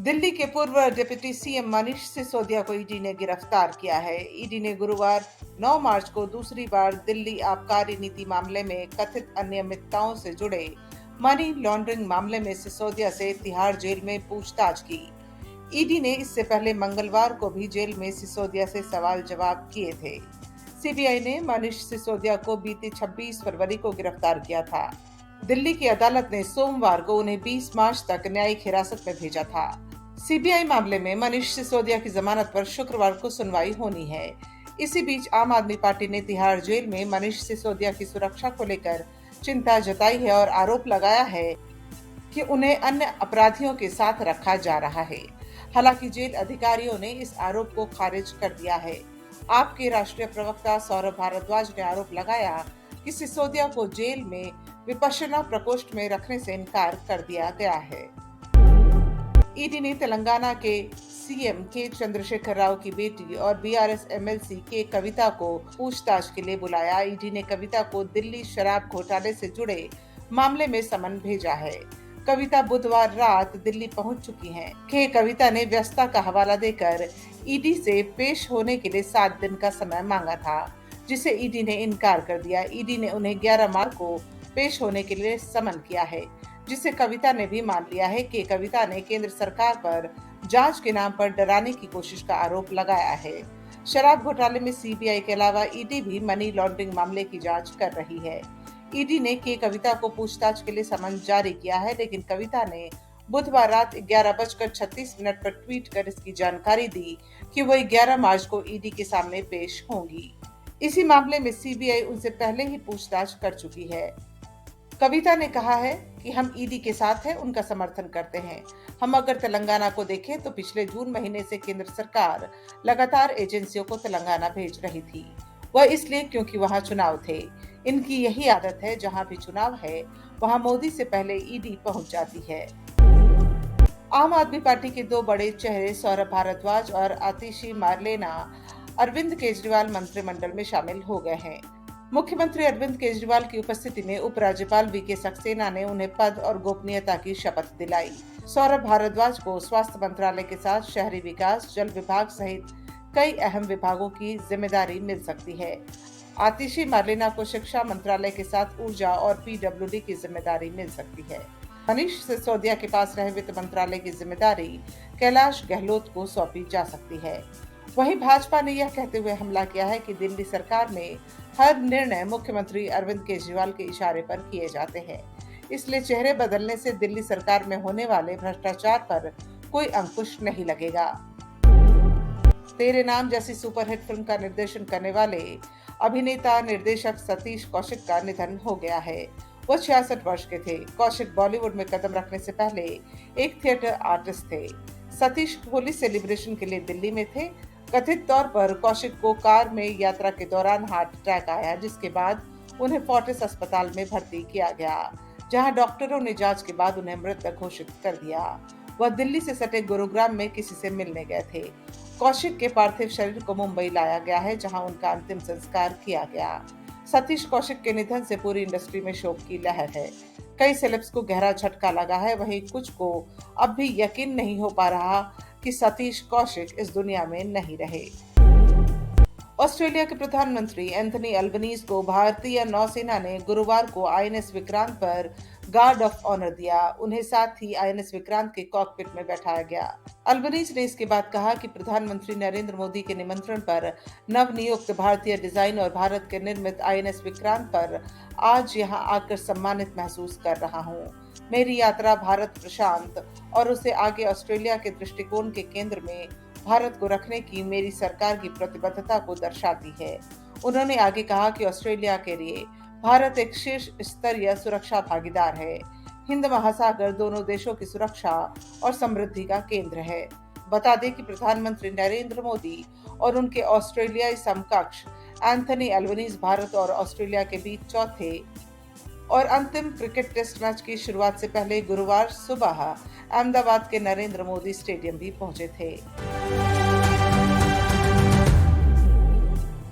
दिल्ली के पूर्व deputy CM Manish Sisodia को ईडी ने गिरफ्तार किया है। ईडी ने गुरुवार 9 मार्च को दूसरी बार दिल्ली आबकारी नीति मामले में कथित अनियमितताओं से जुड़े मनी लॉन्ड्रिंग मामले में सिसोदिया से तिहाड़ जेल में पूछताछ की। ईडी ने इससे पहले मंगलवार को भी जेल में सिसोदिया से सवाल जवाब किए थे। सीबीआई ने मनीष सिसोदिया को बीती 26 फरवरी को गिरफ्तार किया था। दिल्ली की अदालत ने सोमवार को उन्हें 20 मार्च तक न्यायिक हिरासत में भेजा था। सीबीआई मामले में मनीष सिसोदिया की जमानत पर शुक्रवार को सुनवाई होनी है। इसी बीच आम आदमी पार्टी ने तिहाड़ जेल में मनीष सिसोदिया की सुरक्षा को लेकर चिंता जताई है और आरोप लगाया है कि उन्हें अन्य अपराधियों के साथ रखा जा रहा है। हालांकि जेल अधिकारियों ने इस आरोप को खारिज कर दिया है। आप के राष्ट्रीय प्रवक्ता सौरभ भारद्वाज ने आरोप लगाया कि सिसोदिया को जेल में विपश्यना प्रकोष्ठ में रखने से इनकार कर दिया गया है। ईडी ने तेलंगाना के सीएम के चंद्रशेखर राव की बेटी और बीआरएस एमएलसी के कविता को पूछताछ के लिए बुलाया। ईडी ने कविता को दिल्ली शराब घोटाले से जुड़े मामले में समन भेजा है। कविता बुधवार रात दिल्ली पहुंच चुकी हैं। कविता ने व्यस्तता का हवाला देकर ईडी से पेश होने के लिए 7 दिन का समय मांगा था, जिसे ईडी ने इनकार कर दिया। ईडी ने उन्हें 11 मार्च को पेश होने के लिए समन किया है, जिसे कविता ने भी मान लिया है कि कविता ने केंद्र सरकार पर जांच के नाम पर डराने की कोशिश का आरोप लगाया है। शराब घोटाले में सीबीआई के अलावा ईडी भी मनी लॉन्ड्रिंग मामले की जांच कर रही है। ईडी ने कविता को पूछताछ के लिए समन जारी किया है, लेकिन कविता ने बुधवार रात 11:36 पर ट्वीट कर इसकी जानकारी दी कि वह 11 मार्च को ईडी के सामने पेश होंगी। इसी मामले में सीबीआई उनसे पहले ही पूछताछ कर चुकी है। कविता ने कहा है कि हम ईडी के साथ हैं, उनका समर्थन करते हैं। हम अगर तेलंगाना को देखें तो पिछले जून महीने से केंद्र सरकार लगातार एजेंसियों को तेलंगाना भेज रही थी। वह इसलिए क्योंकि वहां चुनाव थे। इनकी यही आदत है, जहां भी चुनाव है वहां मोदी से पहले ईडी पहुंच जाती है। आम आदमी पार्टी के 2 बड़े चेहरे सौरभ भारद्वाज और आतिशी मारलेना अरविंद केजरीवाल मंत्रिमंडल में शामिल हो गए हैं। मुख्यमंत्री अरविंद केजरीवाल की उपस्थिति में उपराज्यपाल वीके सक्सेना ने उन्हें पद और गोपनीयता की शपथ दिलाई। सौरभ भारद्वाज को स्वास्थ्य मंत्रालय के साथ शहरी विकास, जल विभाग सहित कई अहम विभागों की जिम्मेदारी मिल सकती है। आतिशी मारलेना को शिक्षा मंत्रालय के साथ ऊर्जा और पीडब्ल्यूडी की जिम्मेदारी मिल सकती है। मनीष सिसोदिया के पास रहे वित्त मंत्रालय की जिम्मेदारी कैलाश गहलोत को सौंपी जा सकती है। वहीं भाजपा ने यह कहते हुए हमला किया है कि दिल्ली सरकार में हर निर्णय मुख्यमंत्री अरविंद केजरीवाल के इशारे पर किए जाते हैं, इसलिए चेहरे बदलने से दिल्ली सरकार में होने वाले भ्रष्टाचार पर कोई अंकुश नहीं लगेगा। तेरे नाम जैसी सुपरहिट फिल्म का निर्देशन करने वाले अभिनेता निर्देशक सतीश कौशिक का निधन हो गया है। वो 66 वर्ष के थे। कौशिक बॉलीवुड में कदम रखने से पहले एक थिएटर आर्टिस्ट थे। सतीश होली सेलिब्रेशन के लिए दिल्ली में थे। कथित तौर पर कौशिक को कार में यात्रा के दौरान हार्ट अटैक आया, जिसके बाद उन्हें फोर्टिस अस्पताल में भर्ती किया गया, जहां डॉक्टरों ने जांच के बाद उन्हें मृत घोषित कर दिया। वह दिल्ली से सटे गुरुग्राम में किसी से मिलने गए थे। कौशिक के पार्थिव शरीर को मुंबई लाया गया है, जहां उनका अंतिम संस्कार किया गया। सतीश कौशिक के निधन से पूरी इंडस्ट्री में शोक की लहर है। कई सेलेब्स को गहरा झटका लगा है, वहीं कुछ को अब भी यकीन नहीं हो पा रहा कि सतीश कौशिक इस दुनिया में नहीं रहे। ऑस्ट्रेलिया के प्रधानमंत्री एंथनी अल्बनीज को भारतीय नौसेना ने गुरुवार को आईएनएस विक्रांत पर गार्ड ऑफ ऑनर दिया। उन्हें साथ ही आईएनएस विक्रांत के कॉकपिट में बैठाया गया। अल्बनीज ने इसके बाद कहा कि प्रधानमंत्री नरेंद्र मोदी के निमंत्रण पर नवनियुक्त भारतीय डिजाइन और भारत के निर्मित आईएनएस विक्रांत पर आज यहां आकर सम्मानित महसूस कर रहा हूं। मेरी यात्रा भारत प्रशांत और उसे आगे ऑस्ट्रेलिया के दृष्टिकोण के केंद्र में भारत को रखने की मेरी सरकार की प्रतिबद्धता को दर्शाती है। उन्होंने आगे कहा कि ऑस्ट्रेलिया के लिए भारत एक शीर्ष स्तरीय सुरक्षा भागीदार है। हिंद महासागर दोनों देशों की सुरक्षा और समृद्धि का केंद्र है। बता दें कि प्रधानमंत्री नरेंद्र मोदी और उनके ऑस्ट्रेलियाई समकक्ष एंथनी अल्बनीज भारत और ऑस्ट्रेलिया के बीच चौथे और अंतिम क्रिकेट टेस्ट मैच की शुरुआत से पहले गुरुवार सुबह अहमदाबाद के नरेंद्र मोदी स्टेडियम भी पहुंचे थे।